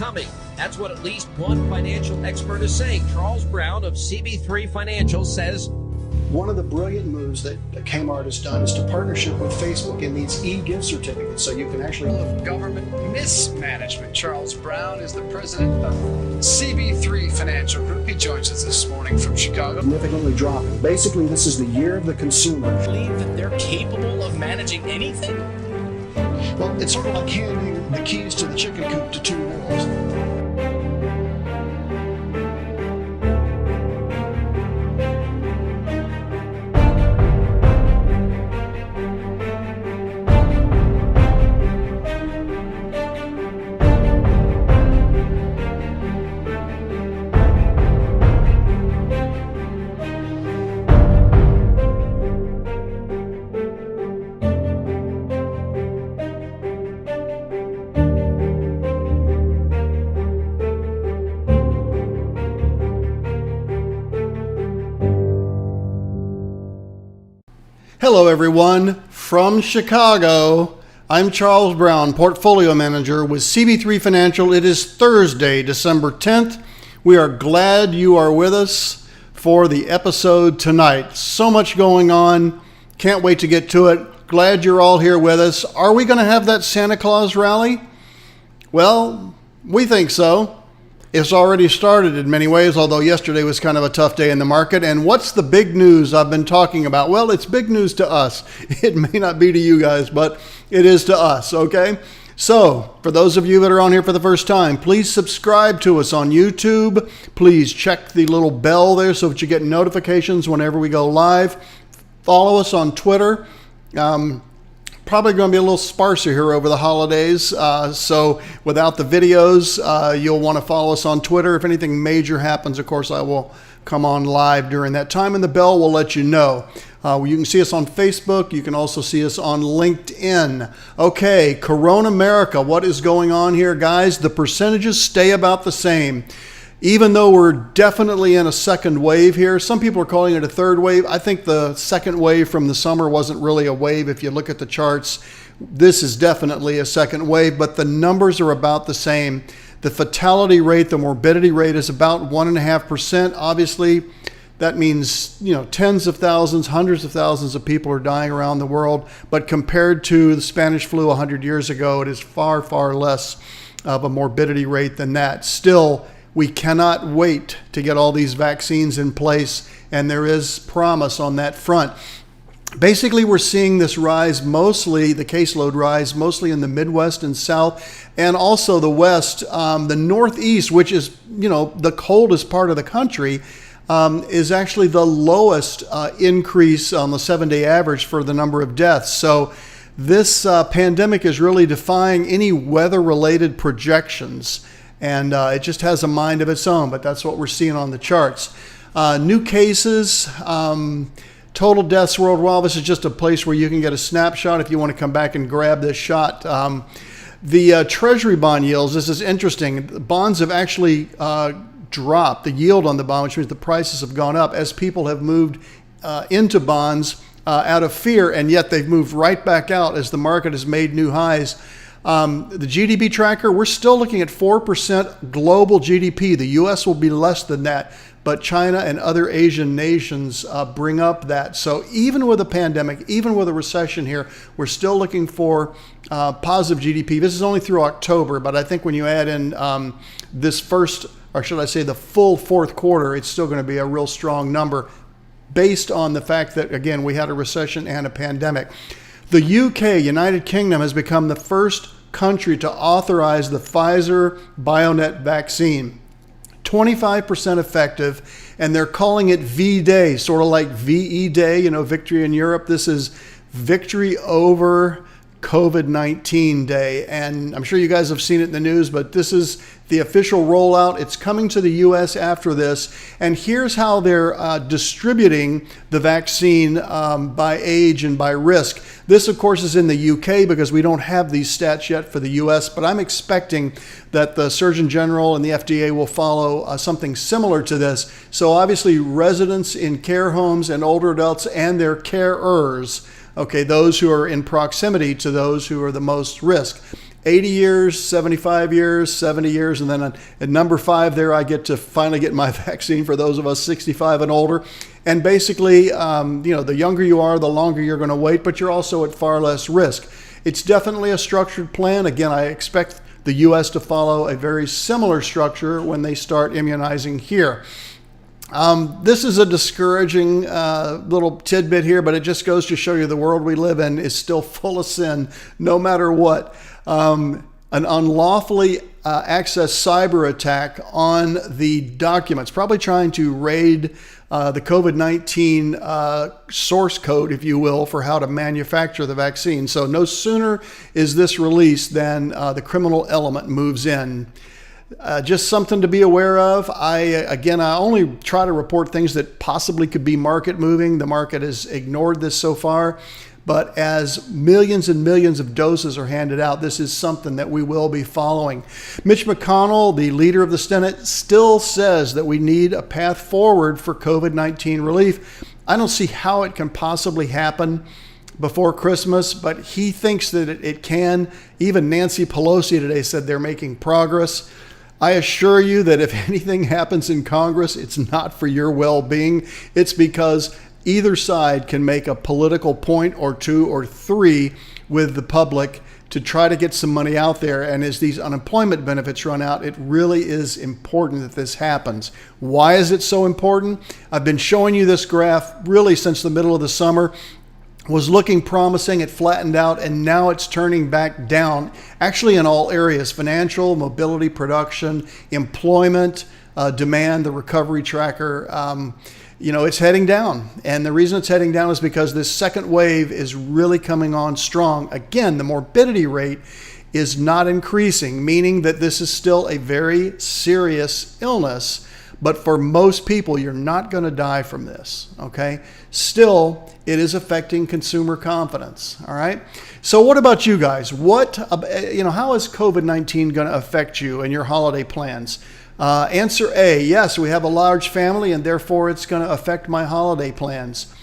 coming. That's what at least one financial expert is saying. Charles Brown of CB3 Financial says, one of the brilliant moves that Kmart has done is to partnership with Facebook in these e-gift certificates, so you can actually... Of government mismanagement. Charles Brown is the president of CB3 Financial Group. He joins us this morning from Chicago. Significantly dropping. Basically, this is the year of the consumer. Believe that they're capable of managing anything? Well, it's sort of like handing the keys to the chicken coop to two wolves. Hello everyone, from Chicago, I'm Charles Brown, Portfolio Manager with CB3 Financial. It is Thursday, December 10th. We are glad you are with us for the episode tonight. So much going on, can't wait to get to it. Glad you're all here with us. Are we going to have that Santa Claus rally? Well, we think so. It's already started in many ways, although yesterday was kind of a tough day in the market. And what's the big news I've been talking about? Well, it's big news to us. It may not be to you guys, but it is to us, okay? So, for those of you that are on here for the first time, please subscribe to us on YouTube. Please check the little bell there so that you get notifications whenever we go live. Follow us on Twitter. Probably going to be a little sparser here over the holidays, so without the videos, you'll want to follow us on Twitter. If anything major happens, of course, I will come on live during that time, and the bell will let you know. You can see us on Facebook. You can also see us on LinkedIn. Okay, Corona America, what is going on here, guys? The percentages stay about the same. Even though we're definitely in a second wave here, some people are calling it a third wave. I think the second wave from the summer wasn't really a wave. If you look at the charts, this is definitely a second wave, but the numbers are about the same. The fatality rate, the morbidity rate is about 1.5%. Obviously, that means, tens of thousands, hundreds of thousands of people are dying around the world. But compared to the Spanish flu 100 years ago, it is far, far less of a morbidity rate than that. Still, we cannot wait to get all these vaccines in place, and there is promise on that front. Basically, we're seeing this rise mostly, the caseload rise mostly in the Midwest and South, and also the West. The Northeast, which is, the coldest part of the country, is actually the lowest increase on the 7-day average for the number of deaths. So this pandemic is really defying any weather-related projections. And it just has a mind of its own, but that's what we're seeing on the charts. New cases, total deaths worldwide. This is just a place where you can get a snapshot if you want to come back and grab this shot. The Treasury bond yields, this is interesting. The bonds have actually dropped, the yield on the bond, which means the prices have gone up as people have moved into bonds out of fear, and yet they've moved right back out as the market has made new highs. The GDP tracker, we're still looking at 4% global GDP. The U.S. will be less than that, but China and other Asian nations bring up that. So even with a pandemic, even with a recession here, we're still looking for positive GDP. This is only through October, but I think when you add in this first, or should I say the full fourth quarter, it's still going to be a real strong number based on the fact that, again, we had a recession and a pandemic. The UK, United Kingdom, has become the first country to authorize the Pfizer-BioNTech vaccine. 25% effective, and they're calling it V-Day, sort of like VE Day, victory in Europe. This is victory over COVID-19 Day, and I'm sure you guys have seen it in the news, but this is the official rollout. It's coming to the U.S. after this, and here's how they're distributing the vaccine by age and by risk. This, of course, is in the U.K. because we don't have these stats yet for the U.S., but I'm expecting that the Surgeon General and the FDA will follow something similar to this. So obviously, residents in care homes and older adults and their carers, okay, those who are in proximity to those who are the most risk. 80 years, 75 years, 70 years, and then at number 5 there, I get to finally get my vaccine for those of us 65 and older. And basically, the younger you are, the longer you're going to wait, but you're also at far less risk. It's definitely a structured plan. Again, I expect the U.S. to follow a very similar structure when they start immunizing here. This is a discouraging little tidbit here, but it just goes to show you the world we live in is still full of sin, no matter what. An unlawfully accessed cyber attack on the documents, probably trying to raid the COVID-19 source code, if you will, for how to manufacture the vaccine. So no sooner is this released than the criminal element moves in. Just something to be aware of. I only try to report things that possibly could be market moving. The market has ignored this so far. But as millions and millions of doses are handed out, this is something that we will be following. Mitch McConnell, the leader of the Senate, still says that we need a path forward for COVID-19 relief. I don't see how it can possibly happen before Christmas, but he thinks that it can. Even Nancy Pelosi today said they're making progress. I assure you that if anything happens in Congress, it's not for your well-being. It's because either side can make a political point or 2 or 3 with the public to try to get some money out there. And as these unemployment benefits run out, it really is important that this happens. Why is it so important? I've been showing you this graph really since the middle of the summer. Was looking promising, it flattened out, and now it's turning back down, actually in all areas: financial, mobility, production, employment, demand, the recovery tracker. It's heading down. And the reason it's heading down is because this second wave is really coming on strong. Again, the morbidity rate is not increasing, meaning that this is still a very serious illness. But for most people, you're not going to die from this, okay? Still, it is affecting consumer confidence, all right? So what about you guys? How is COVID-19 going to affect you and your holiday plans? Answer A, yes, we have a large family and therefore it's going to affect my holiday plans.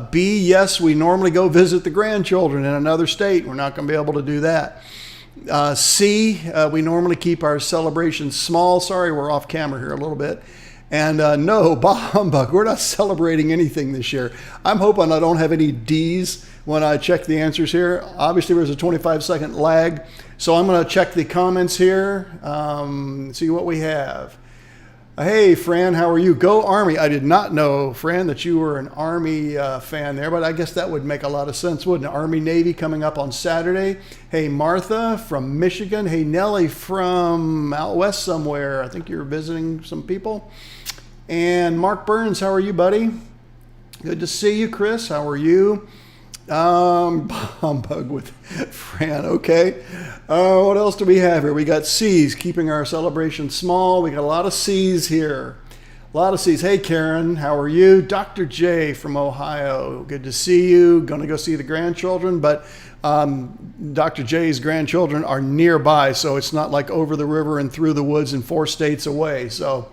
B, yes, we normally go visit the grandchildren in another state. We're not going to be able to do that. C, we normally keep our celebrations small. Sorry, we're off camera here a little bit. And no, bah humbug, we're not celebrating anything this year. I'm hoping I don't have any D's when I check the answers here. Obviously, there's a 25-second lag. So I'm going to check the comments here, see what we have. Hey, Fran, how are you? Go Army. I did not know, Fran, that you were an Army fan there, but I guess that would make a lot of sense, wouldn't it? Army-Navy coming up on Saturday. Hey, Martha from Michigan. Hey, Nellie from out west somewhere. I think you're visiting some people. And Mark Burns, how are you, buddy? Good to see you, Chris. How are you? Humbug with Fran. Okay. What else do we have here? We got C's, keeping our celebration small. We got a lot of C's here. A lot of C's. Hey, Karen, how are you? Dr. J from Ohio. Good to see you. Going to go see the grandchildren, but Dr. J's grandchildren are nearby, so it's not like over the river and through the woods and 4 states away. So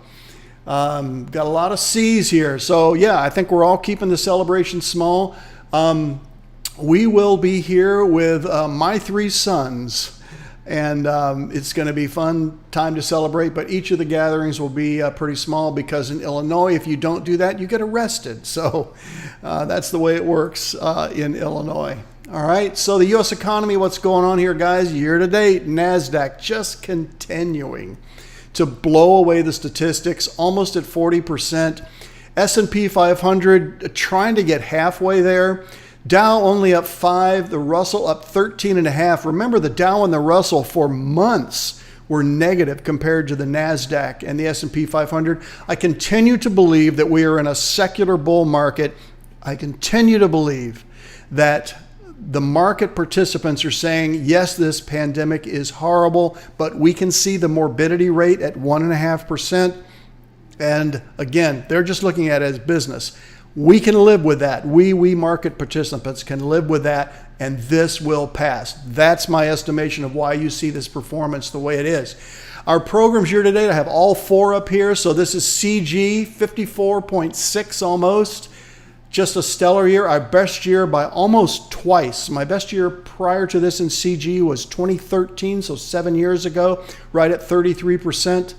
got a lot of C's here. So yeah, I think we're all keeping the celebration small. We will be here with my 3 sons, and it's going to be fun time to celebrate, but each of the gatherings will be pretty small because in Illinois, if you don't do that, you get arrested. So that's the way it works in Illinois. All right, so the U.S. economy, what's going on here, guys? Year to date, NASDAQ just continuing to blow away the statistics, almost at 40%. S&P 500 trying to get halfway there. Dow only up 5, the Russell up 13.5. Remember, the Dow and the Russell for months were negative compared to the NASDAQ and the S&P 500. I continue to believe that we are in a secular bull market. I continue to believe that the market participants are saying, yes, this pandemic is horrible, but we can see the morbidity rate at 1.5%. And again, they're just looking at it as business. We can live with that. We market participants can live with that, and this will pass. That's my estimation of why you see this performance the way it is. Our programs year to date, I have all 4 up here. So this is CG, 54.6 almost. Just a stellar year, our best year by almost twice. My best year prior to this in CG was 2013, so 7 years ago, right at 33%.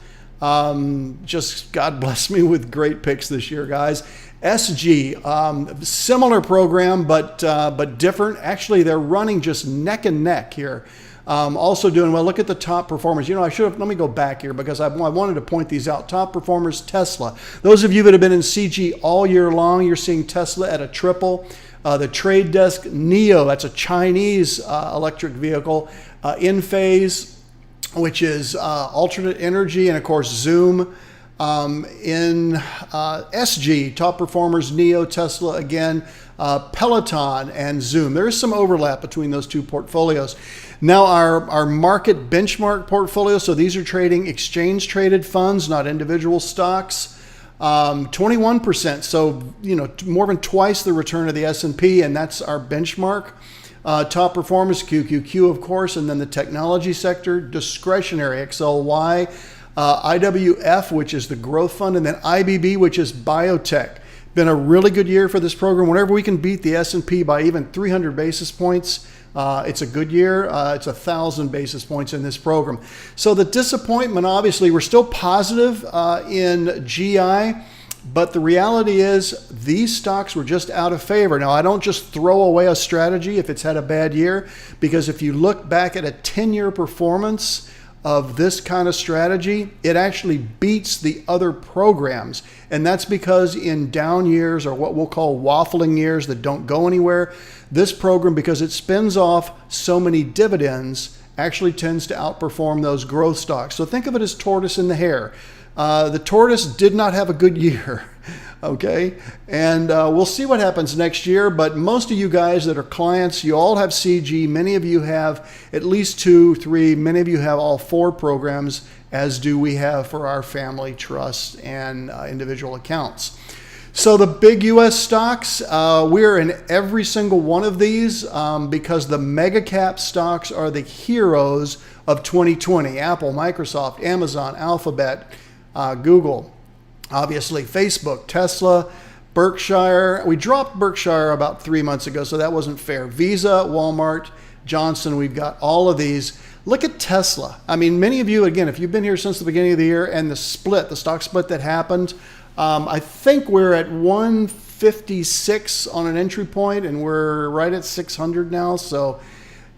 Just God bless me with great picks this year, guys. SG, similar program, but different. Actually, they're running just neck and neck here. Also doing well. Look at the top performers. You know, let me go back here because I wanted to point these out. Top performers, Tesla. Those of you that have been in CG all year long, you're seeing Tesla at a triple. The Trade Desk Neo, that's a Chinese electric vehicle. Enphase, which is alternate energy, and of course Zoom. In SG, top performers, Neo, Tesla again, Peloton, and Zoom. There is some overlap between those two portfolios. Now our market benchmark portfolio, so these are trading exchange-traded funds, not individual stocks, 21%. So, you know, more than twice the return of the S&P, and that's our benchmark. Top performers, QQQ, of course, and then the technology sector, discretionary, XLY, IWF, which is the growth fund, and then IBB, which is biotech. Been a really good year for this program. Whenever we can beat the S&P by even 300 basis points, it's a good year. It's 1,000 basis points in this program. So the disappointment, obviously, we're still positive in GI, but the reality is these stocks were just out of favor. Now, I don't just throw away a strategy if it's had a bad year, because if you look back at a 10-year performance of this kind of strategy, it actually beats the other programs. And that's because in down years, or what we'll call waffling years that don't go anywhere, this program, because it spins off so many dividends, actually tends to outperform those growth stocks. So think of it as tortoise and the hare. The tortoise did not have a good year, okay? And we'll see what happens next year, but most of you guys that are clients, you all have CG. Many of you have at least 2, 3, many of you have all 4 programs, as do we have for our family trust and individual accounts. So the big U.S. stocks, we're in every single one of these because the mega cap stocks are the heroes of 2020. Apple, Microsoft, Amazon, Alphabet, Google, obviously Facebook, Tesla, Berkshire. We dropped Berkshire about 3 months ago, so that wasn't fair. Visa, Walmart, Johnson, we've got all of these. Look at Tesla. I mean, many of you, again, if you've been here since the beginning of the year and the stock split that happened, I think we're at 156 on an entry point, and we're right at 600 now. So,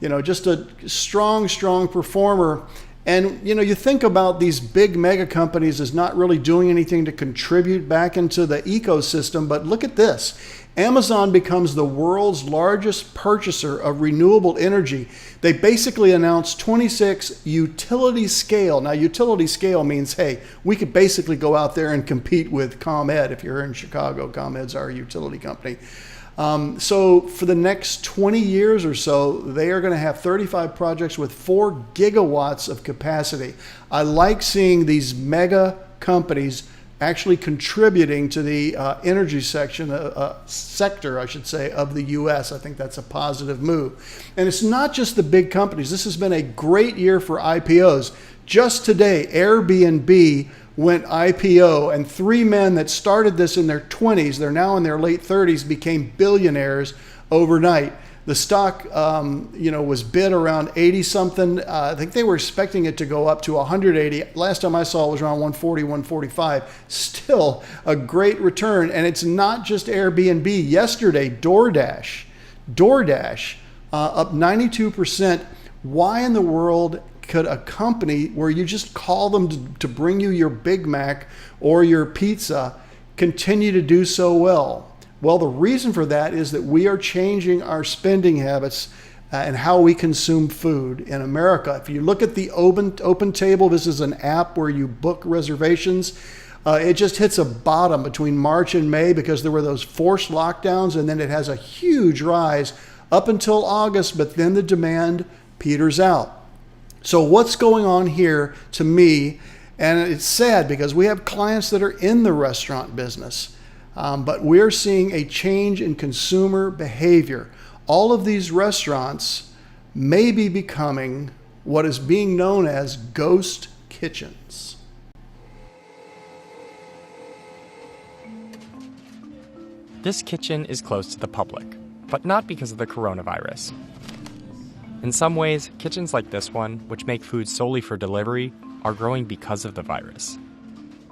you know, just a strong performer. And, you know, you think about these big mega companies as not really doing anything to contribute back into the ecosystem, but look at this. Amazon becomes the world's largest purchaser of renewable energy. They basically announced 26 utility scale. Now, utility scale means, hey, we could basically go out there and compete with ComEd. If you're in Chicago, ComEd's our utility company. So for the next 20 years or so, they are going to have 35 projects with 4 gigawatts of capacity. I like seeing these mega companies actually contributing to the energy sector, I should say, of the U.S. I think that's a positive move. And it's not just the big companies. This has been a great year for IPOs. Just today, Airbnb went IPO, and 3 men that started this in their 20s, they're now in their late 30s, became billionaires overnight. The stock, was bid around 80 something. I think they were expecting it to go up to 180. Last time I saw it was around 140, 145. Still a great return. And it's not just Airbnb. Yesterday, DoorDash, up 92%. Why in the world could a company where you just call them to bring you your Big Mac or your pizza continue to do so well? Well, the reason for that is that we are changing our spending habits and how we consume food in America. If you look at the Open Table, this is an app where you book reservations. It just hits a bottom between March and May because there were those forced lockdowns, and then it has a huge rise up until August, but then the demand peters out. So what's going on here to me, and it's sad because we have clients that are in the restaurant business, but we're seeing a change in consumer behavior. All of these restaurants may be becoming what is being known as ghost kitchens. This kitchen is closed to the public, but not because of the coronavirus. In some ways, kitchens like this one, which make food solely for delivery, are growing because of the virus.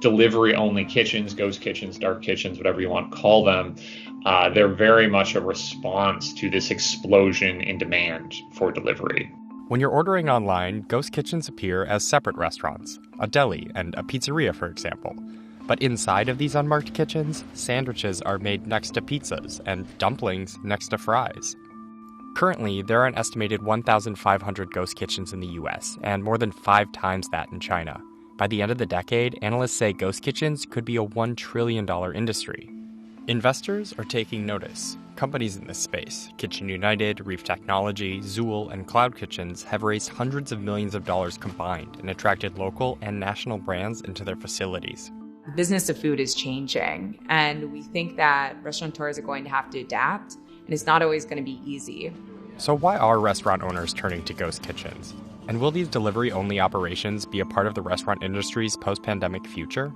Delivery-only kitchens, ghost kitchens, dark kitchens, whatever you want to call them, they're very much a response to this explosion in demand for delivery. When you're ordering online, ghost kitchens appear as separate restaurants, a deli and a pizzeria, for example. But inside of these unmarked kitchens, sandwiches are made next to pizzas and dumplings next to fries. Currently, there are an estimated 1,500 ghost kitchens in the US, and more than 5 times that in China. By the end of the decade, analysts say ghost kitchens could be a $1 trillion industry. Investors are taking notice. Companies in this space, Kitchen United, Reef Technology, Zool, and Cloud Kitchens, have raised hundreds of millions of dollars combined and attracted local and national brands into their facilities. The business of food is changing, and we think that restaurateurs are going to have to adapt, and it's not always going to be easy. So why are restaurant owners turning to ghost kitchens? And will these delivery-only operations be a part of the restaurant industry's post-pandemic future?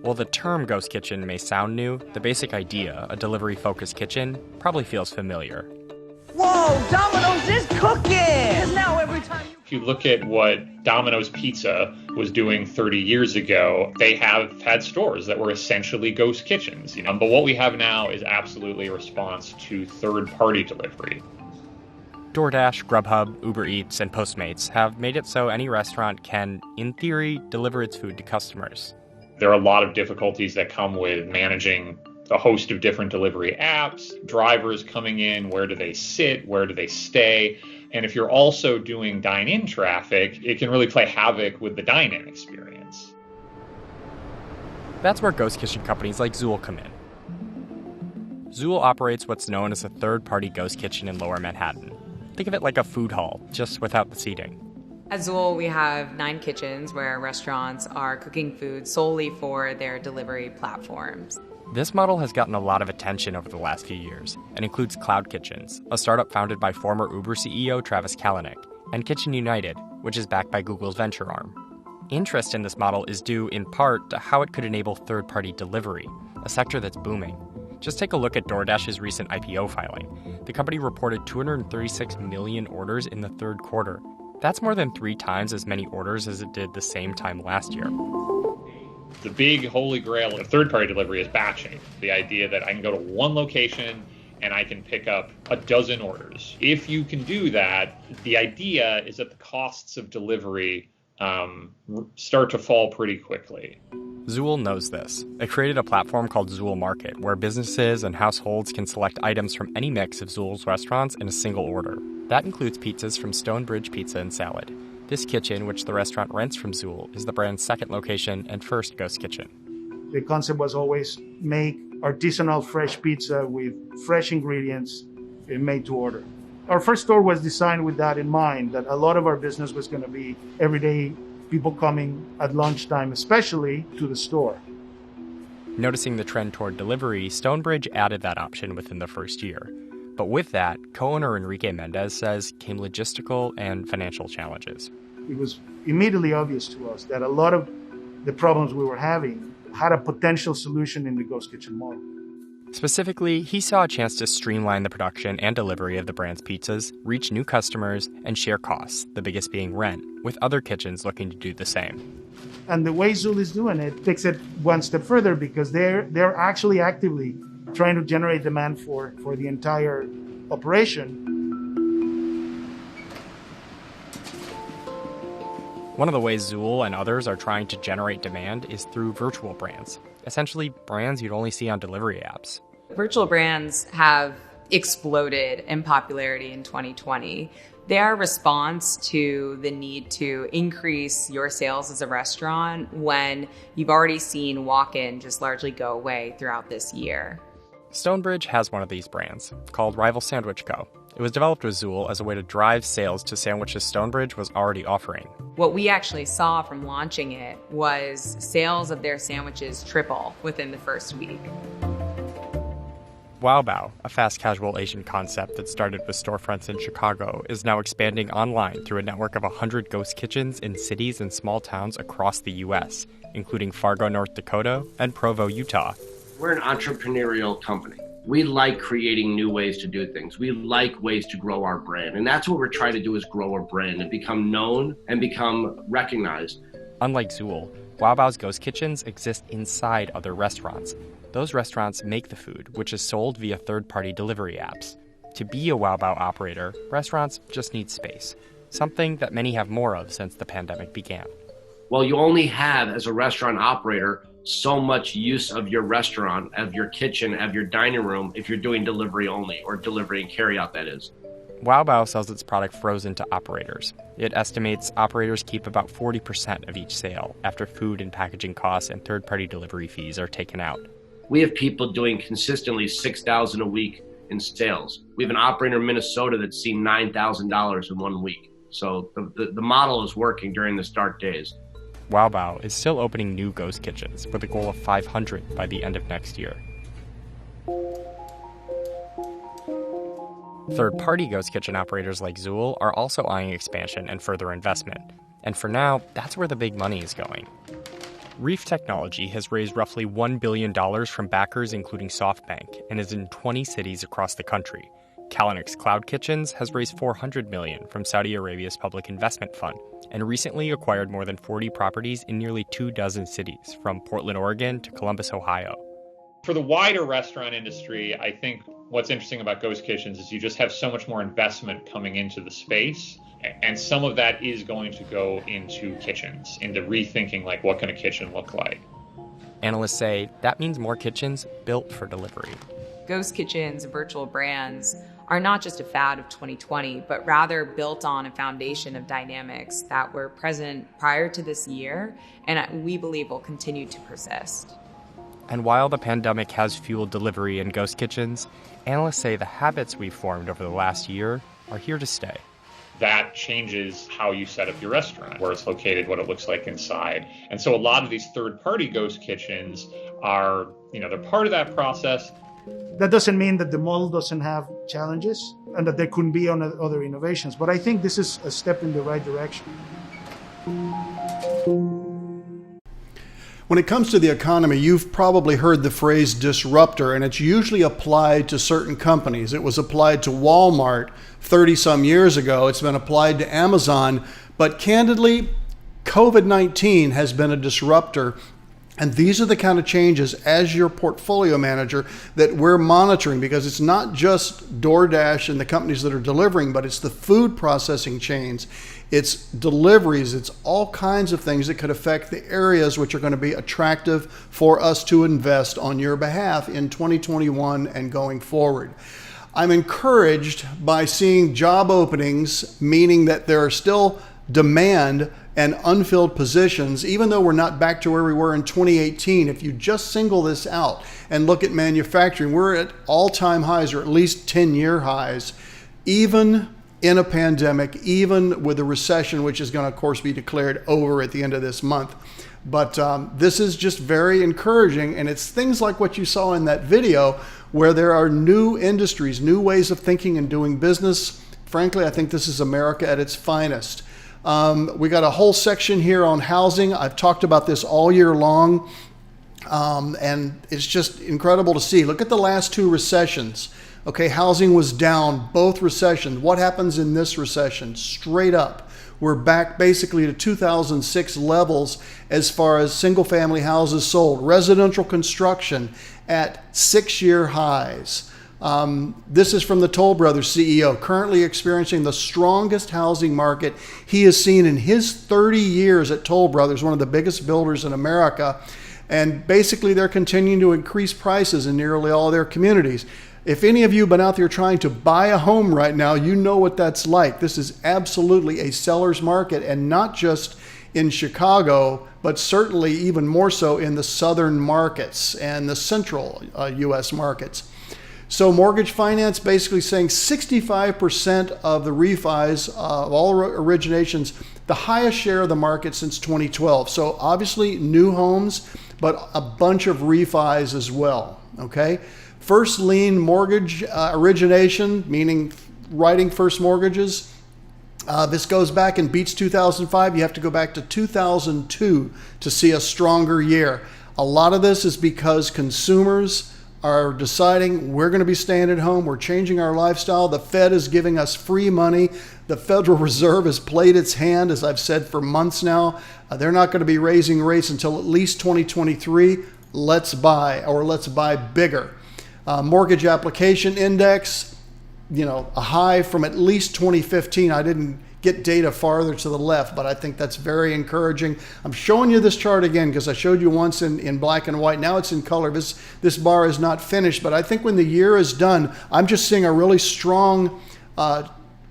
While the term ghost kitchen may sound new, the basic idea, a delivery-focused kitchen, probably feels familiar. Whoa, Domino's is cooking! 'Cause now every time If you look at what Domino's Pizza was doing 30 years ago, they have had stores that were essentially ghost kitchens. But what we have now is absolutely a response to third-party delivery. DoorDash, Grubhub, Uber Eats, and Postmates have made it so any restaurant can, in theory, deliver its food to customers. There are a lot of difficulties that come with managing a host of different delivery apps, drivers coming in, where do they sit, where do they stay? And if you're also doing dine-in traffic, it can really play havoc with the dine-in experience. That's where ghost kitchen companies like Zool come in. Zool operates what's known as a third-party ghost kitchen in Lower Manhattan. Think of it like a food hall, just without the seating. At Zool, we have 9 kitchens where restaurants are cooking food solely for their delivery platforms. This model has gotten a lot of attention over the last few years and includes Cloud Kitchens, a startup founded by former Uber CEO Travis Kalanick, and Kitchen United, which is backed by Google's venture arm. Interest in this model is due in part to how it could enable third-party delivery, a sector that's booming. Just take a look at DoorDash's recent IPO filing. The company reported 236 million orders in the third quarter. That's more than 3 times as many orders as it did the same time last year. The big holy grail of third-party delivery is batching. The idea that I can go to one location and I can pick up a dozen orders. If you can do that, the idea is that the costs of delivery start to fall pretty quickly. Zool knows this. It created a platform called Zool Market, where businesses and households can select items from any mix of Zool's restaurants in a single order. That includes pizzas from Stonebridge Pizza and Salad. This kitchen, which the restaurant rents from Zool, is the brand's second location and first ghost kitchen. The concept was always make artisanal fresh pizza with fresh ingredients made to order. Our first store was designed with that in mind, that a lot of our business was going to be everyday people coming at lunchtime, especially to the store. Noticing the trend toward delivery, Stonebridge added that option within the first year. But with that, co-owner Enrique Mendez says came logistical and financial challenges. It was immediately obvious to us that a lot of the problems we were having had a potential solution in the ghost kitchen model. Specifically, he saw a chance to streamline the production and delivery of the brand's pizzas, reach new customers, and share costs, the biggest being rent, with other kitchens looking to do the same. And the way Zool is doing it takes it one step further because they're actually actively trying to generate demand for the entire operation. One of the ways Zool and others are trying to generate demand is through virtual brands, essentially brands you'd only see on delivery apps. Virtual brands have exploded in popularity in 2020. They are a response to the need to increase your sales as a restaurant when you've already seen walk-in just largely go away throughout this year. Stonebridge has one of these brands, called Rival Sandwich Co. It was developed with Zool as a way to drive sales to sandwiches Stonebridge was already offering. What we actually saw from launching it was sales of their sandwiches triple within the first week. Wow Bao, a fast casual Asian concept that started with storefronts in Chicago, is now expanding online through a network of 100 ghost kitchens in cities and small towns across the U.S., including Fargo, North Dakota, and Provo, Utah. We're an entrepreneurial company. We like creating new ways to do things. We like ways to grow our brand. And that's what we're trying to do, is grow our brand and become known and become recognized. Unlike Zool, Wow Bao's ghost kitchens exist inside other restaurants. Those restaurants make the food, which is sold via third-party delivery apps. To be a Wow Bao operator, restaurants just need space, something that many have more of since the pandemic began. Well, you only have, as a restaurant operator, so much use of your restaurant, of your kitchen, of your dining room, if you're doing delivery only, or delivery and carry out, that is. Wow Bao sells its product frozen to operators. It estimates operators keep about 40% of each sale after food and packaging costs and third-party delivery fees are taken out. We have people doing consistently $6,000 a week in sales. We have an operator in Minnesota that's seen $9,000 in 1 week. So the model is working during the dark days. Wow Bao is still opening new ghost kitchens with a goal of 500 by the end of next year. Third-party ghost kitchen operators like Zool are also eyeing expansion and further investment. And for now, that's where the big money is going. Reef Technology has raised roughly $1 billion from backers including SoftBank and is in 20 cities across the country. Kalanick's Cloud Kitchens has raised $400 million from Saudi Arabia's Public Investment Fund and recently acquired more than 40 properties in nearly 24 cities, from Portland, Oregon to Columbus, Ohio. For the wider restaurant industry, I think what's interesting about ghost kitchens is you just have so much more investment coming into the space. And some of that is going to go into kitchens, into rethinking, like, what can a kitchen look like? Analysts say that means more kitchens built for delivery. Ghost kitchens, virtual brands, are not just a fad of 2020, but rather built on a foundation of dynamics that were present prior to this year, and we believe will continue to persist. And while the pandemic has fueled delivery in ghost kitchens, analysts say the habits we've formed over the last year are here to stay. That changes how you set up your restaurant, where it's located, what it looks like inside. And so a lot of these third-party ghost kitchens are, they're part of that process. That doesn't mean that the model doesn't have challenges and that there couldn't be other innovations, but I think this is a step in the right direction. When it comes to the economy, you've probably heard the phrase disruptor, and it's usually applied to certain companies. It was applied to Walmart 30-some years ago. It's been applied to Amazon. But candidly, COVID-19 has been a disruptor. And these are the kind of changes, as your portfolio manager, that we're monitoring, because it's not just DoorDash and the companies that are delivering, but it's the food processing chains, it's deliveries, it's all kinds of things that could affect the areas which are going to be attractive for us to invest on your behalf in 2021 and going forward. I'm encouraged by seeing job openings, meaning that there are still demand and unfilled positions, even though we're not back to where we were in 2018. If you just single this out and look at manufacturing, we're at all-time highs, or at least 10-year highs, even in a pandemic, even with a recession, which is going to, of course, be declared over at the end of this month. But this is just very encouraging, and it's things like what you saw in that video, where there are new industries, new ways of thinking and doing business. Frankly, I think this is America at its finest. We got a whole section here on housing. I've talked about this all year long, and it's just incredible to see. Look at the last two recessions. Okay, housing was down, both recessions. What happens in this recession? Straight up, we're back basically to 2006 levels as far as single-family houses sold. Residential construction at 6-year highs. This is from the Toll Brothers CEO, currently experiencing the strongest housing market he has seen in his 30 years at Toll Brothers, one of the biggest builders in America. And basically, they're continuing to increase prices in nearly all of their communities. If any of you have been out there trying to buy a home right now, you know what that's like. This is absolutely a seller's market, and not just in Chicago, but certainly even more so in the southern markets and the central U.S. markets. So mortgage finance basically saying 65% of the refis of all originations, the highest share of the market since 2012. So obviously new homes, but a bunch of refis as well, okay? First lien mortgage origination, meaning writing first mortgages. This goes back and beats 2005. You have to go back to 2002 to see a stronger year. A lot of this is because consumers are deciding we're going to be staying at home. We're changing our lifestyle. The Fed is giving us free money. The Federal Reserve has played its hand, as I've said for months now. They're not going to be raising rates until at least 2023. Let's buy, or let's buy bigger. Mortgage application index, a high from at least 2015. I didn't get data farther to the left, but I think that's very encouraging. I'm showing you this chart again because I showed you once in black and white. Now it's in color. This bar is not finished, but I think when the year is done, I'm just seeing a really strong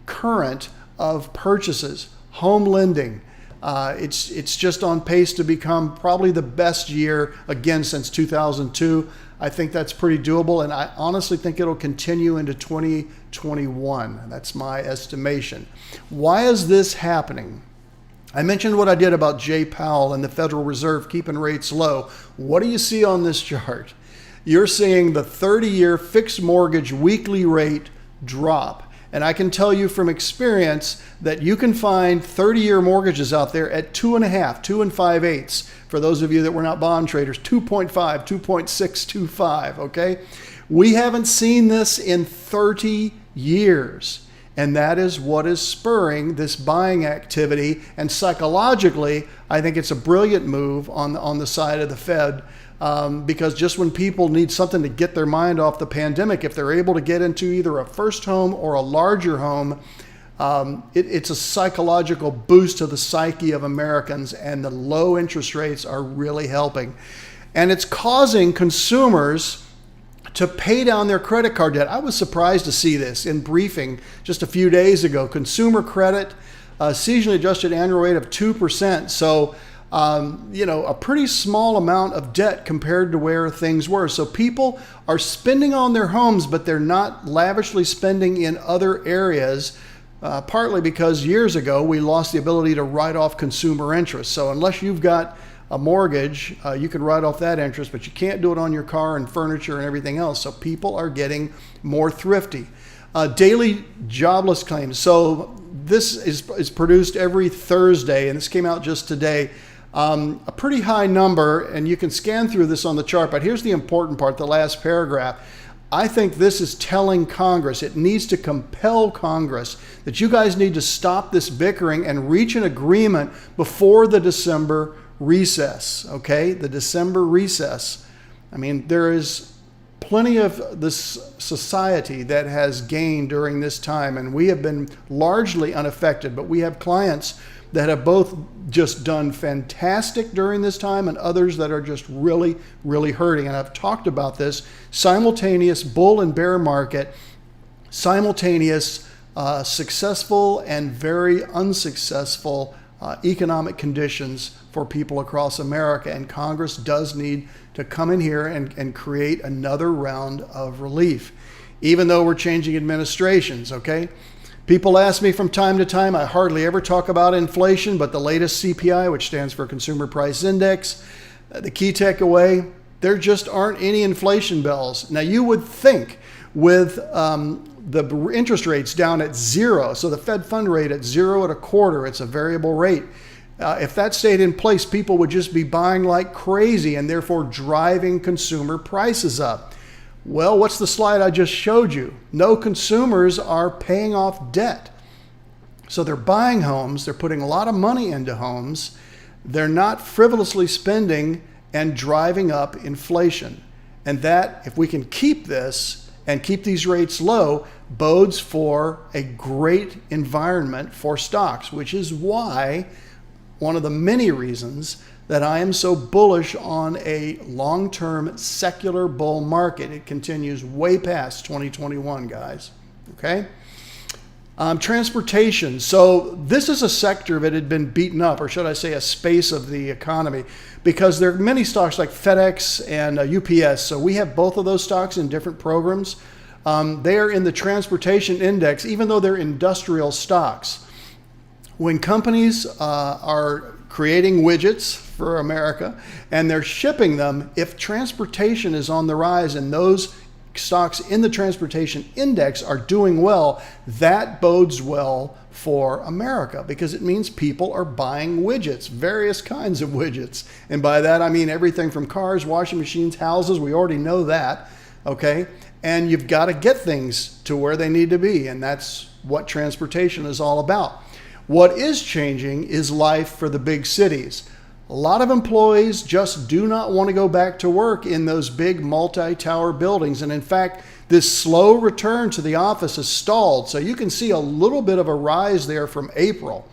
current of purchases. Home lending, it's just on pace to become probably the best year again since 2002. I think that's pretty doable, and I honestly think it'll continue into 2021. That's my estimation. Why is this happening? I mentioned what I did about Jay Powell and the Federal Reserve keeping rates low. What do you see on this chart? You're seeing the 30-year fixed mortgage weekly rate drop. And I can tell you from experience that you can find 30-year mortgages out there at 2.5, 2 5/8. For those of you that were not bond traders, 2.5, 2.625, okay? We haven't seen this in 30 years. And that is what is spurring this buying activity. And psychologically, I think it's a brilliant move on the side of the Fed. Because just when people need something to get their mind off the pandemic, if they're able to get into either a first home or a larger home, it's a psychological boost to the psyche of Americans, and the low interest rates are really helping. And it's causing consumers to pay down their credit card debt. I was surprised to see this in briefing just a few days ago. Consumer credit, seasonally adjusted annual rate of 2%. So a pretty small amount of debt compared to where things were. So people are spending on their homes, but they're not lavishly spending in other areas, partly because years ago we lost the ability to write off consumer interest. So unless you've got a mortgage, you can write off that interest, but you can't do it on your car and furniture and everything else. So people are getting more thrifty. Daily jobless claims. So this is produced every Thursday, and this came out just today. A pretty high number, and you can scan through this on the chart, but here's the important part, the last paragraph. I think this is telling Congress, it needs to compel Congress that you guys need to stop this bickering and reach an agreement before the December recess, okay? The December recess. I mean, there is plenty of this society that has gained during this time, and we have been largely unaffected, but we have clients that have both just done fantastic during this time and others that are just really, really hurting. And I've talked about this simultaneous bull and bear market, simultaneous successful and very unsuccessful economic conditions for people across America. And Congress does need to come in here and create another round of relief, even though we're changing administrations, okay? People ask me from time to time, I hardly ever talk about inflation, but the latest CPI, which stands for Consumer Price Index, the key takeaway, there just aren't any inflation bells. Now you would think with the interest rates down at 0, so the Fed fund rate at 0.25, it's a variable rate. If that stayed in place, people would just be buying like crazy and therefore driving consumer prices up. Well, what's the slide I just showed you? No consumers are paying off debt. So they're buying homes, they're putting a lot of money into homes, they're not frivolously spending and driving up inflation. And that, if we can keep this and keep these rates low, bodes for a great environment for stocks, which is why one of the many reasons that I am so bullish on a long-term secular bull market. It continues way past 2021, guys, okay? Transportation. So this is a sector that had been beaten up, or should I say a space of the economy, because there are many stocks like FedEx and UPS. So we have both of those stocks in different programs. They are in the transportation index, even though they're industrial stocks. When companies are creating widgets for America and they're shipping them, if transportation is on the rise and those stocks in the transportation index are doing well, that bodes well for America because it means people are buying widgets, various kinds of widgets. And by that, I mean everything from cars, washing machines, houses. We already know that, okay? And you've got to get things to where they need to be. And that's what transportation is all about. What is changing is life for the big cities. A lot of employees just do not want to go back to work in those big multi-tower buildings. And in fact, this slow return to the office has stalled. So you can see a little bit of a rise there from April.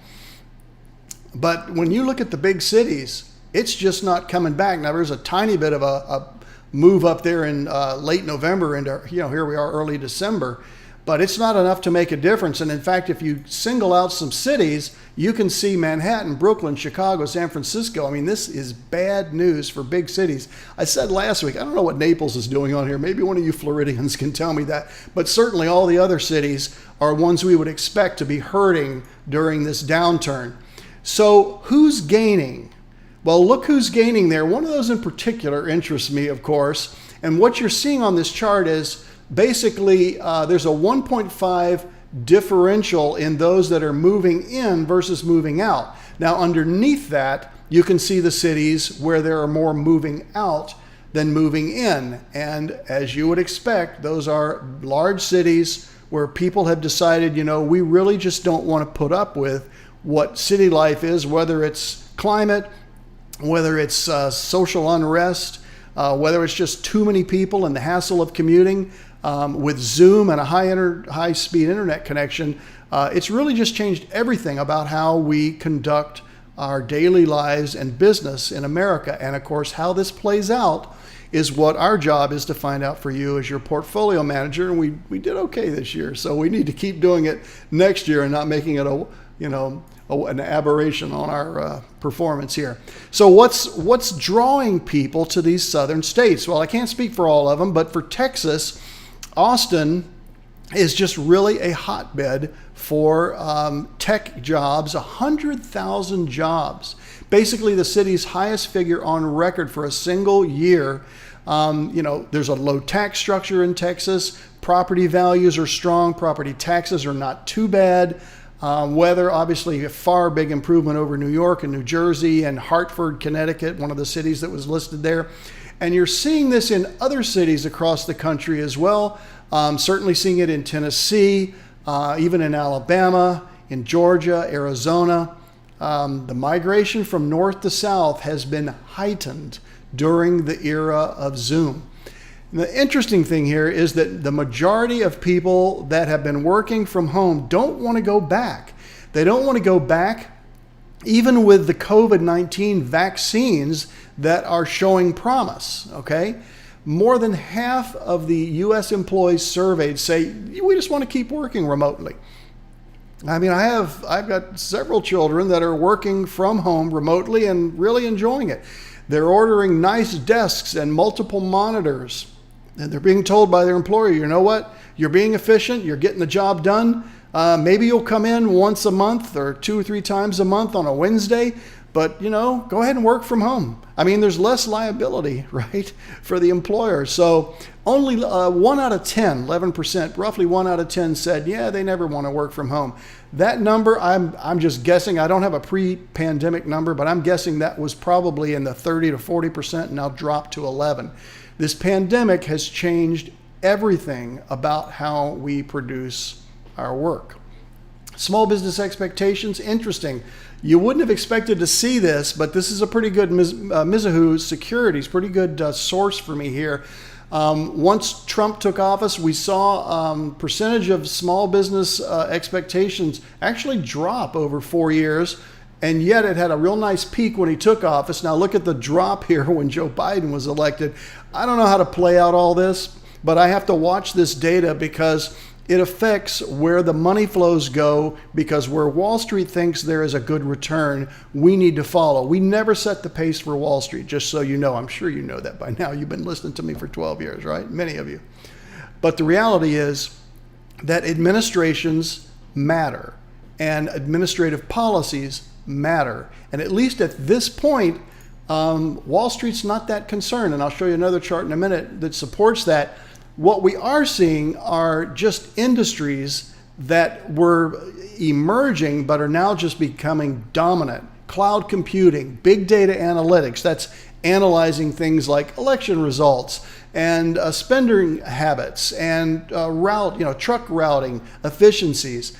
But when you look at the big cities, it's just not coming back. Now there's a tiny bit of a move up there in late November into, here we are early December. But it's not enough to make a difference. And in fact, if you single out some cities, you can see Manhattan, Brooklyn, Chicago, San Francisco. I mean, this is bad news for big cities. I said last week, I don't know what Naples is doing on here. Maybe one of you Floridians can tell me that. But certainly all the other cities are ones we would expect to be hurting during this downturn. So who's gaining? Well, look who's gaining there. One of those in particular interests me, of course. And what you're seeing on this chart is basically, there's a 1.5 differential in those that are moving in versus moving out. Now, underneath that, you can see the cities where there are more moving out than moving in. And as you would expect, those are large cities where people have decided, we really just don't want to put up with what city life is, whether it's climate, whether it's social unrest, whether it's just too many people and the hassle of commuting. With Zoom and a high-speed internet connection, it's really just changed everything about how we conduct our daily lives and business in America. And of course, how this plays out is what our job is to find out for you as your portfolio manager. And we did okay this year, so we need to keep doing it next year and not making it an aberration on our performance here. So what's drawing people to these southern states? Well, I can't speak for all of them, but for Texas, Austin is just really a hotbed for tech jobs, 100,000 jobs. Basically the city's highest figure on record for a single year. There's a low tax structure in Texas. Property values are strong. Property taxes are not too bad. Weather, obviously a far big improvement over New York and New Jersey and Hartford, Connecticut, one of the cities that was listed there. And you're seeing this in other cities across the country as well. Certainly seeing it in Tennessee, even in Alabama, in Georgia, Arizona. The migration from north to south has been heightened during the era of Zoom. And the interesting thing here is that the majority of people that have been working from home don't want to go back. They don't want to go back even with the COVID-19 vaccines that are showing promise, okay? More than half of the U.S. employees surveyed say, we just want to keep working remotely. I mean, I've got several children that are working from home remotely and really enjoying it. They're ordering nice desks and multiple monitors. And they're being told by their employer, you know what? You're being efficient. You're getting the job done. Maybe you'll come in once a month or 2 or 3 times a month on a Wednesday, but go ahead and work from home. I mean, there's less liability, right, for the employer. So only 1 out of 10, 11%, roughly 1 out of 10 said, yeah, they never want to work from home. That number, I'm just guessing. I don't have a pre-pandemic number, but I'm guessing that was probably in the 30 to 40% and now dropped to 11. This pandemic has changed everything about how we produce our work. Small business expectations, interesting. You wouldn't have expected to see this, but this is a pretty good Mizuho Securities, pretty good source for me here. Once Trump took office, we saw percentage of small business expectations actually drop over 4 years, and yet it had a real nice peak when he took office. Now look at the drop here when Joe Biden was elected. I don't know how to play out all this, but I have to watch this data because it affects where the money flows go, because where Wall Street thinks there is a good return, we need to follow. We never set the pace for Wall Street, just so you know. I'm sure you know that by now. You've been listening to me for 12 years, right? Many of you. But the reality is that administrations matter and administrative policies matter. And at least at this point, Wall Street's not that concerned. And I'll show you another chart in a minute that supports that. What we are seeing are just industries that were emerging but are now just becoming dominant. Cloud computing, big data analytics, that's analyzing things like election results and spending habits and truck routing efficiencies,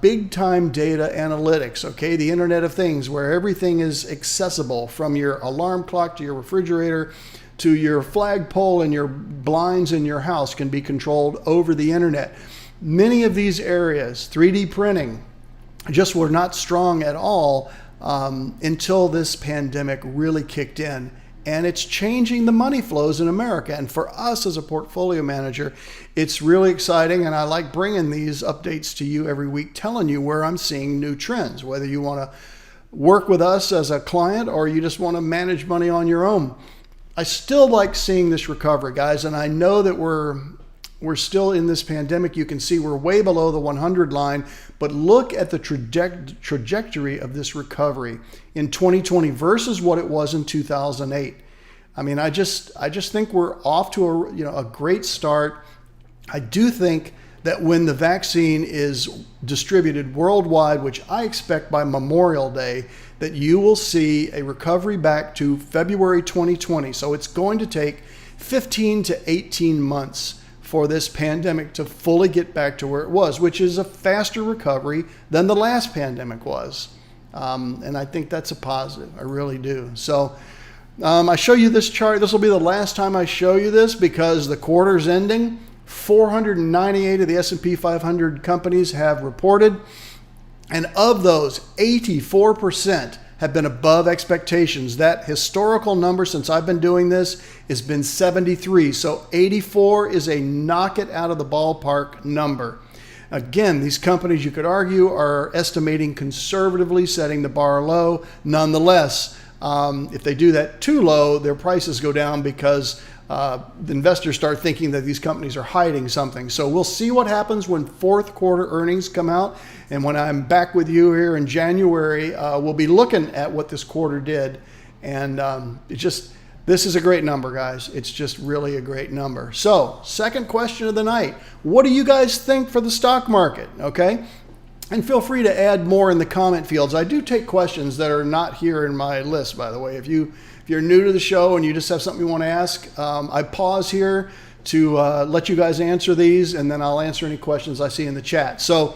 big time data analytics, okay? The Internet of Things, where everything is accessible from your alarm clock to your refrigerator to your flagpole and your blinds in your house can be controlled over the internet. Many of these areas, 3D printing, just were not strong at all until this pandemic really kicked in. And it's changing the money flows in America. And for us as a portfolio manager, it's really exciting. And I like bringing these updates to you every week, telling you where I'm seeing new trends, whether you want to work with us as a client or you just want to manage money on your own. I still like seeing this recovery, guys. And I know that we're still in this pandemic. You can see we're way below the 100 line, but look at the trajectory of this recovery in 2020 versus what it was in 2008. I mean, I just think we're off to a great start. I do think that when the vaccine is distributed worldwide, which I expect by Memorial Day, that you will see a recovery back to February 2020. So it's going to take 15 to 18 months for this pandemic to fully get back to where it was, which is a faster recovery than the last pandemic was. And I think that's a positive. I really do. So I show you this chart. This will be the last time I show you this because the quarter's ending. 498 of the S&P 500 companies have reported. And of those, 84% have been above expectations. That historical number since I've been doing this has been 73. So 84 is a knock it out of the ballpark number. Again, these companies, you could argue, are estimating conservatively, setting the bar low. Nonetheless, if they do that too low, their prices go down because the investors start thinking that these companies are hiding something. So we'll see what happens when fourth quarter earnings come out. And when I'm back with you here in January, we'll be looking at what this quarter did. And this is a great number, guys. It's just really a great number. So second question of the night, what do you guys think for the stock market? Okay. And feel free to add more in the comment fields. I do take questions that are not here in my list, by the way. If you're new to the show and you just have something you want to ask, I pause here to let you guys answer these, and then I'll answer any questions I see in the chat. So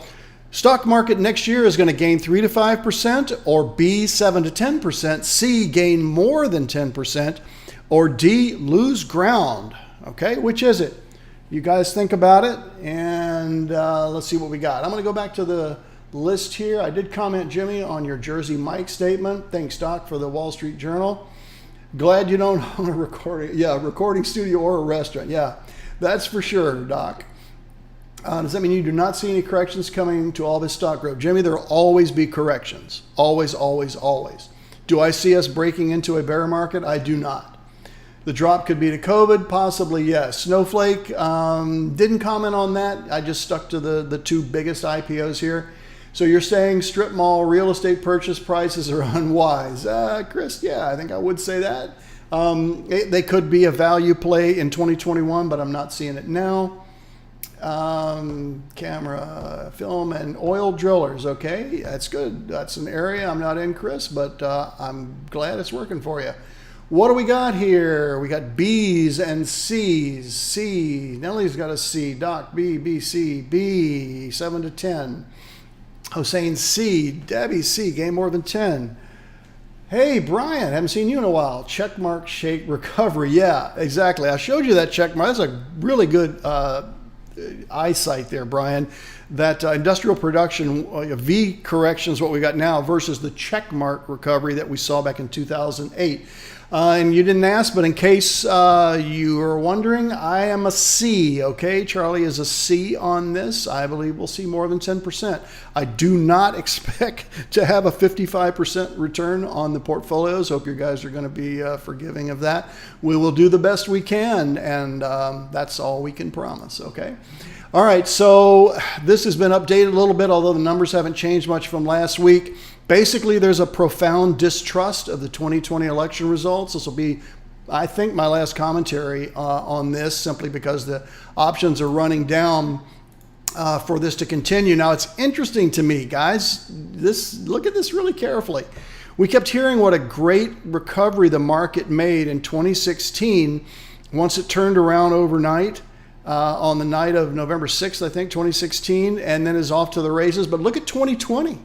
stock market next year is going to gain 3 to 5%, or B, 7 to 10%, C, gain more than 10%, or D, lose ground. Okay, which is it? You guys think about it, and let's see what we got. I'm going to go back to the list here. I did comment, Jimmy, on your Jersey Mike statement. Thanks, Doc, for the Wall Street Journal. Glad you don't own a recording studio or a restaurant. Yeah, that's for sure, Doc. Does that mean you do not see any corrections coming to all this stock growth? Jimmy, there will always be corrections. Always, always, always. Do I see us breaking into a bear market? I do not. The drop could be to COVID, possibly, yes. Snowflake, didn't comment on that. I just stuck to the two biggest IPOs here. So you're saying strip mall real estate purchase prices are unwise. Chris, yeah, I think I would say that. They could be a value play in 2021, but I'm not seeing it now. Camera, film, and oil drillers. Okay, that's good. That's an area I'm not in, Chris, but I'm glad it's working for you. What do we got here? We got B's and C's. C, Nellie's got a C. Doc, B, B, C, B, 7 to 10. Hossein, C. Debbie, C, gain more than 10. Hey, Brian, haven't seen you in a while. Checkmark shake recovery. Yeah, exactly. I showed you that checkmark. That's a really good eyesight there, Brian. That industrial production V correction is what we got now versus the checkmark recovery that we saw back in 2008. And you didn't ask, but in case you are wondering, I am a C, okay? Charlie is a C on this. I believe we'll see more than 10%. I do not expect to have a 55% return on the portfolios. Hope you guys are going to be forgiving of that. We will do the best we can, and that's all we can promise, okay? All right, so this has been updated a little bit, although the numbers haven't changed much from last week. Basically, there's a profound distrust of the 2020 election results. This will be I think, my last commentary on this, simply because the options are running down for this to continue. Now, it's interesting to me, guys. Look at this really carefully. We kept hearing what a great recovery the market made in 2016 once it turned around overnight on the night of November 6th, I think, 2016, and then is off to the races. But look at 2020.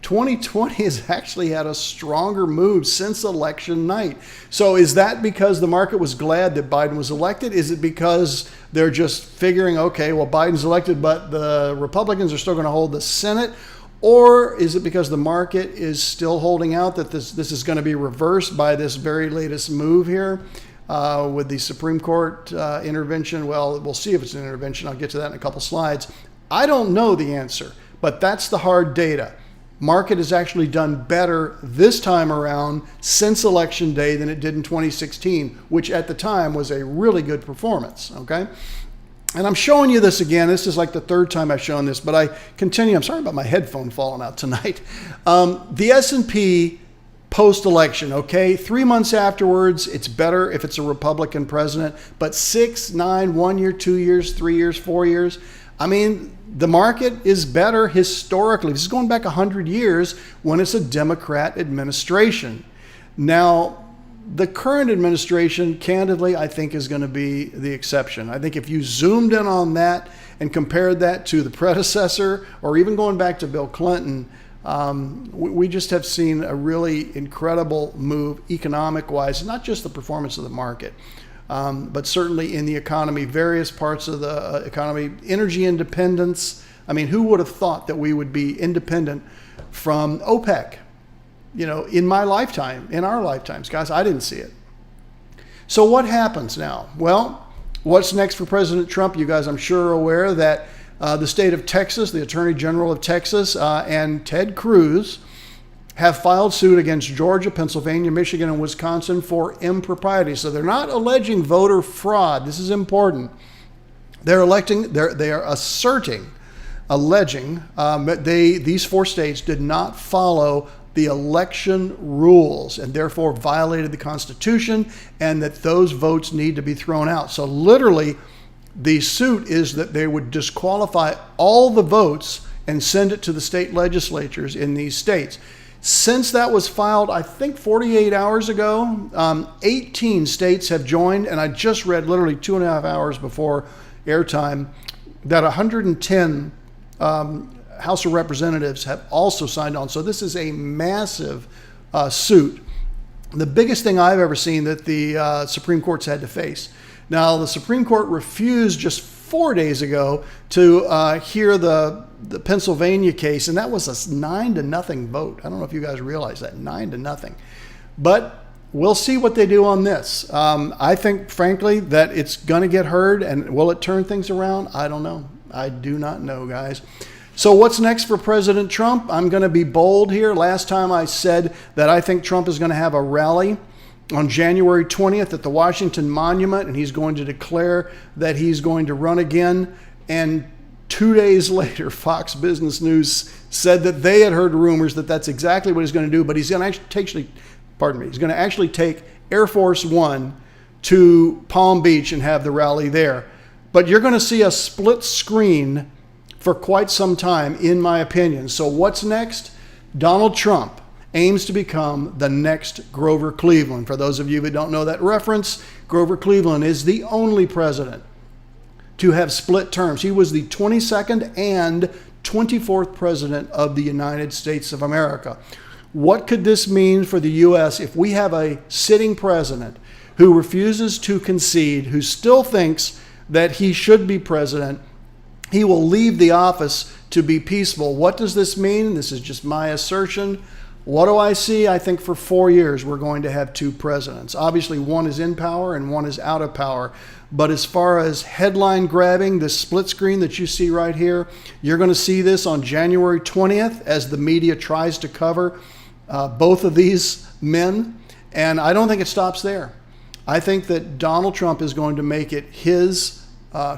2020 has actually had a stronger move since election night. So is that because the market was glad that Biden was elected? Is it because they're just figuring, okay, well, Biden's elected, but the Republicans are still going to hold the Senate? Or is it because the market is still holding out that this is going to be reversed by this very latest move here with the Supreme Court intervention? Well, we'll see if it's an intervention. I'll get to that in a couple slides. I don't know the answer, but that's the hard data. Market has actually done better this time around since Election Day than it did in 2016, which at the time was a really good performance, okay? And I'm showing you this again. This is like the third time I've shown this, but I continue. I'm sorry about my headphone falling out tonight. The S&P post-election, okay? 3 months afterwards, it's better if it's a Republican president, but 6, 9, 1 year, 2 years, 3 years, 4 years, I mean, the market is better historically. This is going back 100 years when it's a Democrat administration. Now, the current administration, candidly, I think is going to be the exception. I think if you zoomed in on that and compared that to the predecessor, or even going back to Bill Clinton, we just have seen a really incredible move economic-wise, not just the performance of the market, but certainly in the economy, various parts of the economy, energy independence. I mean, who would have thought that we would be independent from OPEC? You know, in my lifetime, in our lifetimes, guys, I didn't see it. So what happens now? Well, what's next for President Trump? You guys, I'm sure, are aware that the state of Texas, the Attorney General of Texas, and Ted Cruz have filed suit against Georgia, Pennsylvania, Michigan, and Wisconsin for impropriety. So they're not alleging voter fraud. This is important. They are alleging that these 4 states did not follow the election rules and therefore violated the Constitution, and that those votes need to be thrown out. So literally, the suit is that they would disqualify all the votes and send it to the state legislatures in these states. Since that was filed, I think 48 hours ago, 18 states have joined, and I just read literally 2.5 hours before airtime that 110 House of Representatives have also signed on. So this is a massive suit, the biggest thing I've ever seen that the Supreme Court's had to face. Now, the Supreme Court refused just 4 days ago to hear the Pennsylvania case, and that was a 9-0 vote. I don't know if you guys realize that, 9-0. But we'll see what they do on this. I think, frankly, that it's going to get heard, and will it turn things around? I don't know. I do not know, guys. So what's next for President Trump? I'm going to be bold here. Last time I said that I think Trump is going to have a rally on January 20th at the Washington Monument, and he's going to declare that he's going to run again. And 2 days later, Fox Business News said that they had heard rumors that that's exactly what he's going to do, but he's going to actually take Air Force One to Palm Beach and have the rally there. But you're going to see a split screen for quite some time, in my opinion. So what's next? Donald Trump aims to become the next Grover Cleveland. For those of you who don't know that reference, Grover Cleveland is the only president to have split terms. He was the 22nd and 24th president of the United States of America. What could this mean for the U.S. if we have a sitting president who refuses to concede, who still thinks that he should be president? He will leave the office to be peaceful. What does this mean? This is just my assertion. What do I see? I think for 4 years we're going to have 2 presidents. Obviously, one is in power and one is out of power. But as far as headline grabbing, this split screen that you see right here, you're going to see this on January 20th as the media tries to cover both of these men. And I don't think it stops there. I think that Donald Trump is going to make it his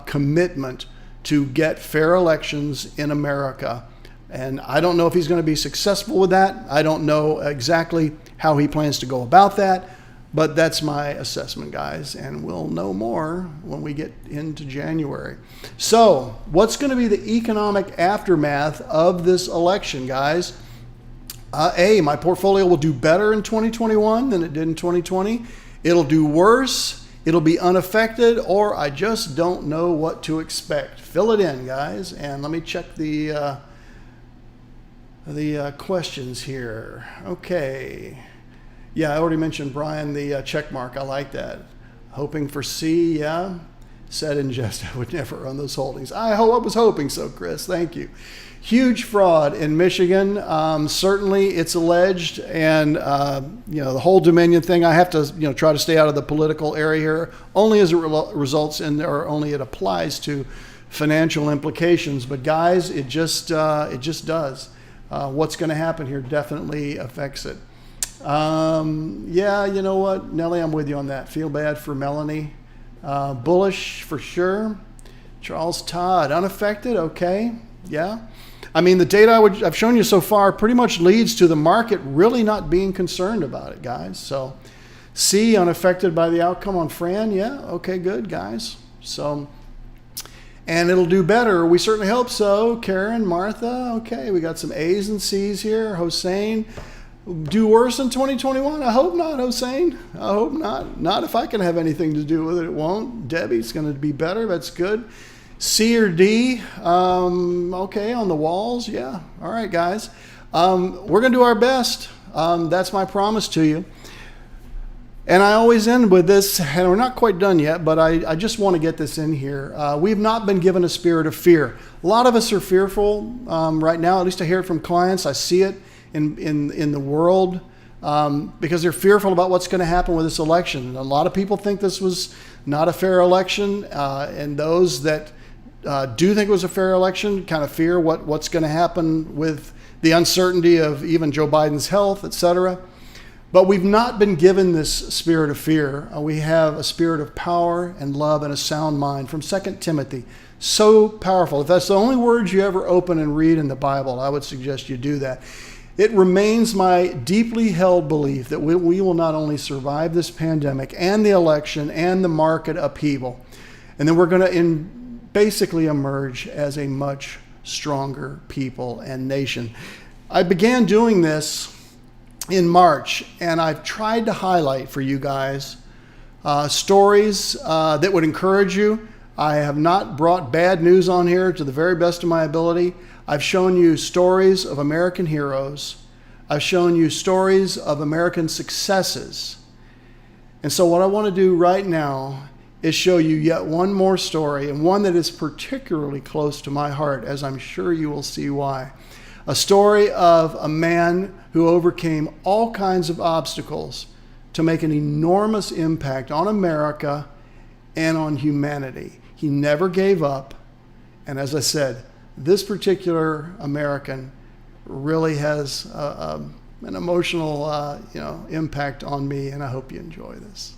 commitment to get fair elections in America. And I don't know if he's going to be successful with that. I don't know exactly how he plans to go about that. But that's my assessment, guys, and we'll know more when we get into January. So what's going to be the economic aftermath of this election, guys? My portfolio will do better in 2021 than it did in 2020. It'll do worse, it'll be unaffected, or I just don't know what to expect. Fill it in, guys, and let me check the questions here. Okay. Yeah, I already mentioned, Brian, the check mark. I like that. Hoping for C, yeah. Said in jest, I would never own those holdings. I was hoping so, Chris. Thank you. Huge fraud in Michigan. Certainly, it's alleged, and the whole Dominion thing. I have to try to stay out of the political area here, only as it results in, or only it applies to financial implications. But guys, it just does. What's going to happen here definitely affects it. Yeah, you know what, Nellie, I'm with you on that. Feel bad for Melanie. Bullish for sure. Charles Todd, unaffected. Okay. Yeah. I mean, the data I've shown you so far pretty much leads to the market really not being concerned about it, guys. So C, unaffected by the outcome on Fran. Yeah. Okay, good, guys. So, and it'll do better. We certainly hope so. Karen, Martha. Okay. We got some A's and C's here. Hossein. Do worse in 2021? I hope not, Hossein. I hope not. Not if I can have anything to do with it. It won't. Debbie's going to be better. That's good. C or D? Okay, on the walls. Yeah. All right, guys. We're going to do our best. That's my promise to you. And I always end with this, and we're not quite done yet, but I just want to get this in here. We've not been given a spirit of fear. A lot of us are fearful right now. At least I hear it from clients. I see it in the world because they're fearful about what's going to happen with this election. A lot of people think this was not a fair election, and those that do think it was a fair election kind of fear what's going to happen with the uncertainty of even Joe Biden's health, etc. But we've not been given this spirit of fear. We have a spirit of power and love and a sound mind from 2 Timothy. So powerful. If that's the only words you ever open and read in the Bible, I would suggest you do that. It remains my deeply held belief that we will not only survive this pandemic and the election and the market upheaval, and then we're going to basically emerge as a much stronger people and nation. I began doing this in March, and I've tried to highlight for you guys stories that would encourage you. I have not brought bad news on here to the very best of my ability. I've shown you stories of American heroes. I've shown you stories of American successes. And so what I want to do right now is show you yet one more story, and one that is particularly close to my heart, as I'm sure you will see why. A story of a man who overcame all kinds of obstacles to make an enormous impact on America and on humanity. He never gave up. And as I said, this particular American really has an emotional impact on me, and I hope you enjoy this.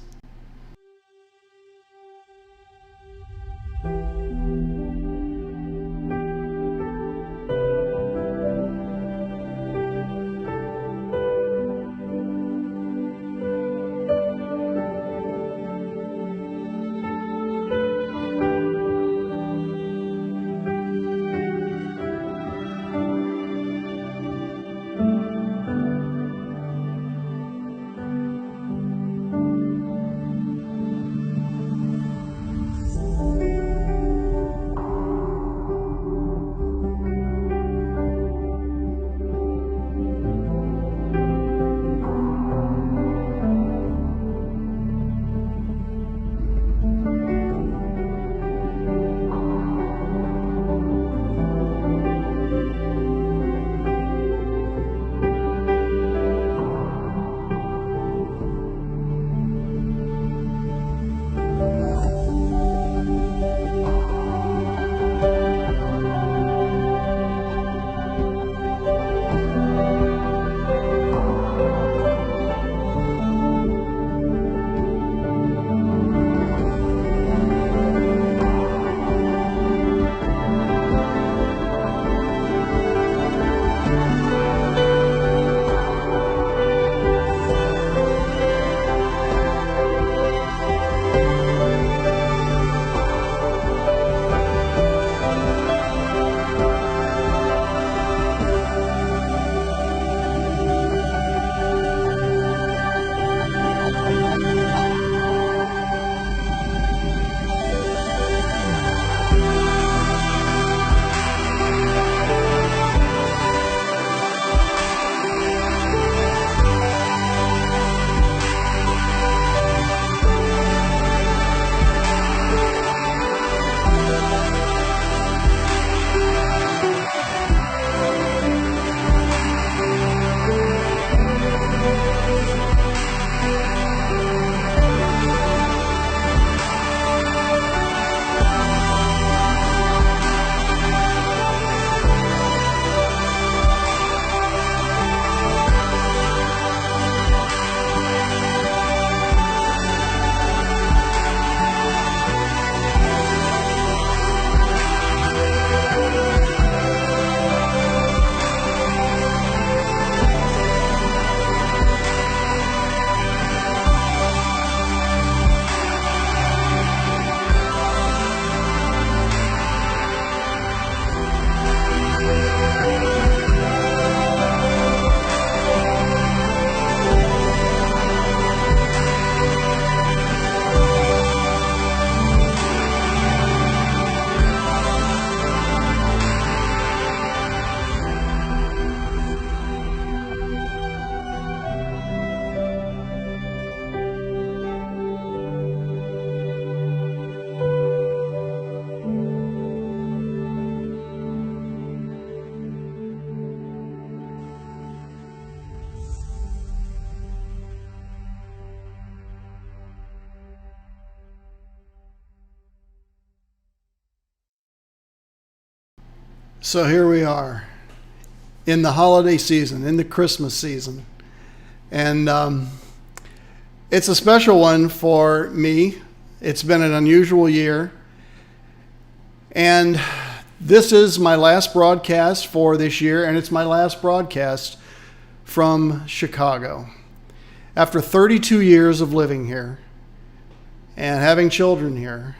So here we are in the holiday season, in the Christmas season. And it's a special one for me. It's been an unusual year. And this is my last broadcast for this year, and it's my last broadcast from Chicago. After 32 years of living here and having children here,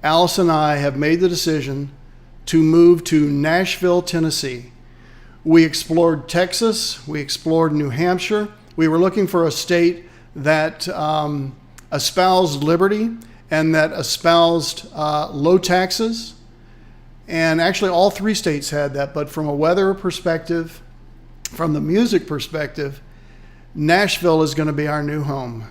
Alice and I have made the decision to move to Nashville, Tennessee. We explored Texas, we explored New Hampshire. We were looking for a state that espoused liberty and that espoused low taxes. And actually all three states had that, but from a weather perspective, from the music perspective, Nashville is going to be our new home.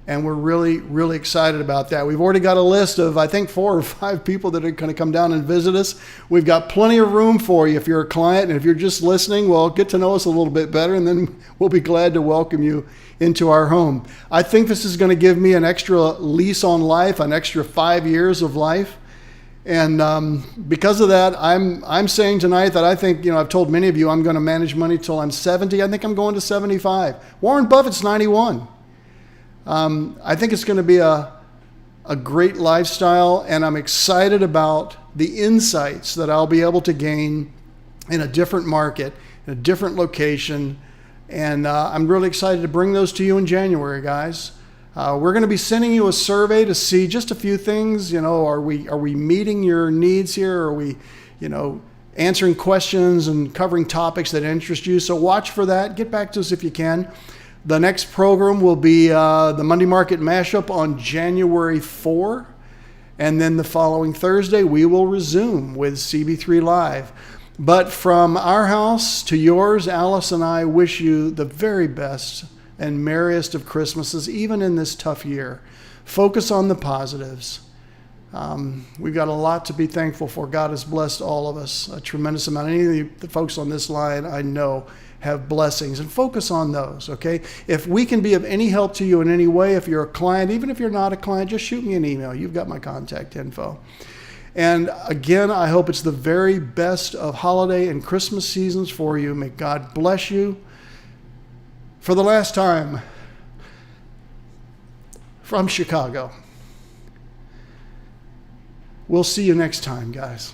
And we're really, really excited about that. We've already got a list of, I think, 4 or 5 people that are going to come down and visit us. We've got plenty of room for you if you're a client. And if you're just listening, well, get to know us a little bit better, and then we'll be glad to welcome you into our home. I think this is going to give me an extra lease on life, an extra 5 years of life. And because of that, I'm saying tonight that I think, I've told many of you I'm going to manage money till I'm 70. I think I'm going to 75. Warren Buffett's 91. I think it's going to be a great lifestyle, and I'm excited about the insights that I'll be able to gain in a different market, in a different location, and I'm really excited to bring those to you in January, guys. We're going to be sending you a survey to see just a few things. Are we meeting your needs here? Are we, answering questions and covering topics that interest you? So watch for that. Get back to us if you can. The next program will be the Monday Market Mashup on January 4. And then the following Thursday, we will resume with CB3 Live. But from our house to yours, Alice and I wish you the very best and merriest of Christmases, even in this tough year. Focus on the positives. We've got a lot to be thankful for. God has blessed all of us, a tremendous amount. Any of the folks on this line I know have blessings, and focus on those, okay? If we can be of any help to you in any way, if you're a client, even if you're not a client, just shoot me an email. You've got my contact info. And again, I hope it's the very best of holiday and Christmas seasons for you. May God bless you. For the last time, from Chicago. We'll see you next time, guys.